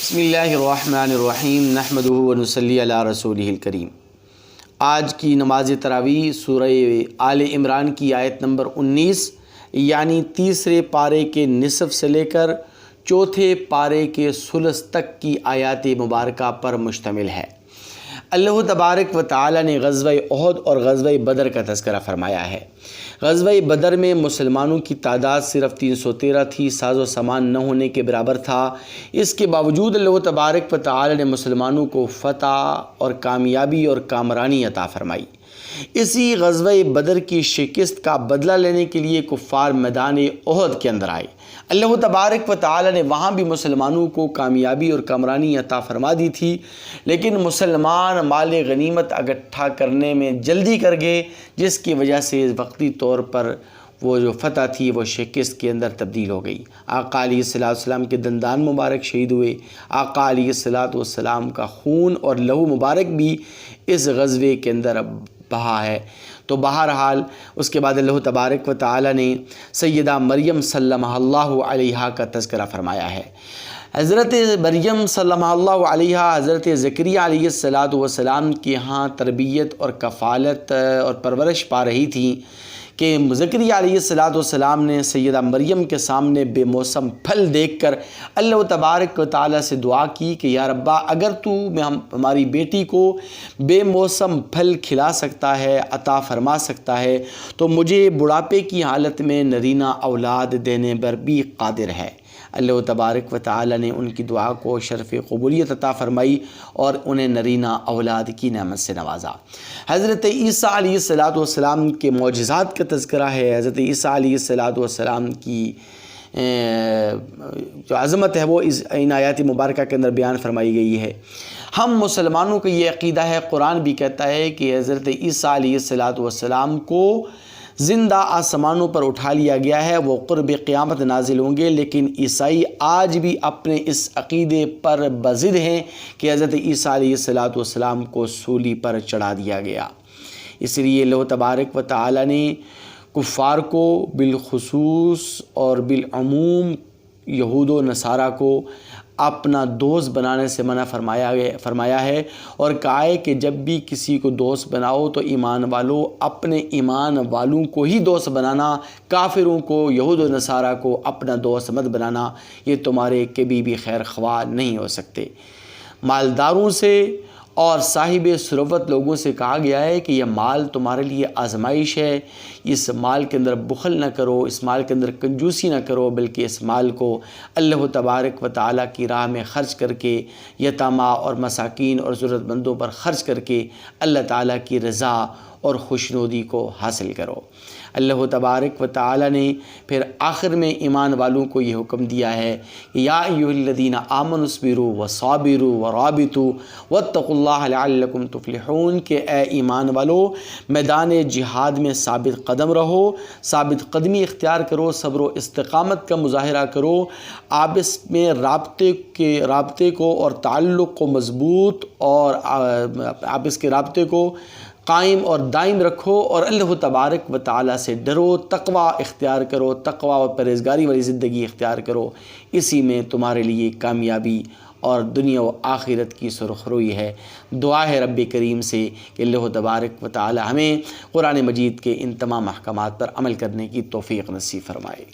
بسم اللہ الرحمن الرحیم نحمدہ ونصلی علی رسولہ الکریم۔ آج کی نماز تراویح سورہ آل عمران کی آیت نمبر 19 یعنی تیسرے پارے کے نصف سے لے کر چوتھے پارے کے ثلث تک کی آیات مبارکہ پر مشتمل ہے۔ اللہ تبارک و تعالی نے غزوہ احد اور غزوہ بدر کا تذکرہ فرمایا ہے۔ غزوہ بدر میں مسلمانوں کی تعداد صرف 313 تھی، ساز و سامان نہ ہونے کے برابر تھا۔ اس کے باوجود اللہ تبارک و تعالی نے مسلمانوں کو فتح اور کامیابی اور کامرانی عطا فرمائی۔ اسی غزوہ بدر کی شکست کا بدلہ لینے کے لیے کفار میدان احد کے اندر آئے۔ اللہ تبارک و تعالی نے وہاں بھی مسلمانوں کو کامیابی اور کامرانی عطا فرما دی تھی، لیکن مسلمان مال غنیمت اکٹھا کرنے میں جلدی کر گئے، جس کی وجہ سے وقتی طور پر وہ جو فتح تھی وہ شکست کے اندر تبدیل ہو گئی۔ آقا علیہ السلام کے دندان مبارک شہید ہوئے۔ آقا علیہ السلام کا خون اور لہو مبارک بھی اس غزوے کے اندر بہا ہے۔ تو بہرحال اس کے بعد اللہ تبارک و تعالی نے سیدہ مریم سلمہ اللہ علیہا کا تذکرہ فرمایا ہے۔ حضرت مریم سلمہ اللہ علیہا حضرت زکریہ علیہ السلام کے ہاں تربیت اور کفالت اور پرورش پا رہی تھیں کہ زکریہ علیہ السلام نے سیدہ مریم کے سامنے بے موسم پھل دیکھ کر اللہ تبارک و تعالی سے دعا کی کہ یا ربا اگر تو ہماری بیٹی کو بے موسم پھل کھلا سکتا ہے، عطا فرما سکتا ہے، تو مجھے بڑھاپے کی حالت میں نرینہ اولاد دینے پر بھی قادر ہے۔ اللہ تبارک و تعالی نے ان کی دعا کو شرف قبولیت عطا فرمائی اور انہیں نرینہ اولاد کی نعمت سے نوازا۔ حضرت عیسیٰ علیہ السلام کے معجزات کا تذکرہ ہے۔ حضرت عیسیٰ علیہ السلام کی جو عظمت ہے وہ ان آیات مبارکہ کے اندر بیان فرمائی گئی ہے۔ ہم مسلمانوں کا یہ عقیدہ ہے، قرآن بھی کہتا ہے کہ حضرت عیسیٰ علیہ السلام کو زندہ آسمانوں پر اٹھا لیا گیا ہے، وہ قرب قیامت نازل ہوں گے، لیکن عیسائی آج بھی اپنے اس عقیدے پر بضد ہیں کہ حضرت عیسیٰ علیہ السلام کو سولی پر چڑھا دیا گیا۔ اس لیے اللہ تبارک و تعالی نے کفار کو بالخصوص اور بالعموم یہود و نصارہ کو اپنا دوست بنانے سے منع فرمایا ہے اور کہا ہے کہ جب بھی کسی کو دوست بناؤ تو ایمان والوں اپنے ایمان والوں کو ہی دوست بنانا، کافروں کو یہود و نصارہ کو اپنا دوست مت بنانا، یہ تمہارے کبھی بھی خیر خواہ نہیں ہو سکتے۔ مالداروں سے اور صاحب ثروت لوگوں سے کہا گیا ہے کہ یہ مال تمہارے لیے آزمائش ہے، اس مال کے اندر بخل نہ کرو، اس مال کے اندر کنجوسی نہ کرو، بلکہ اس مال کو اللہ تبارک و تعالیٰ کی راہ میں خرچ کر کے یتامہ اور مساکین اور ضرورت مندوں پر خرچ کر کے اللہ تعالیٰ کی رضا اور خوشنودی کو حاصل کرو۔ اللہ تبارک و تعالی نے پھر آخر میں ایمان والوں کو یہ حکم دیا ہے کہ یا ایھا الذین آمنوا اصبروا وصابروا ورابطوا واتقوا اللہ لعلکم تفلحون، کہ اے ایمان والو میدان جہاد میں ثابت قدم رہو، ثابت قدمی اختیار کرو، صبر و استقامت کا مظاہرہ کرو، آپس میں رابطے کو اور تعلق کو مضبوط اور آپس کے رابطے کو قائم اور دائم رکھو اور اللہ تبارک و تعالی سے ڈرو، تقوی اختیار کرو، تقوی اور پرہیزگاری والی زندگی اختیار کرو، اسی میں تمہارے لیے کامیابی اور دنیا و آخرت کی سرخروئی ہے۔ دعا ہے رب کریم سے کہ اللہ تبارک و تعالی ہمیں قرآن مجید کے ان تمام احکامات پر عمل کرنے کی توفیق نصیب فرمائے۔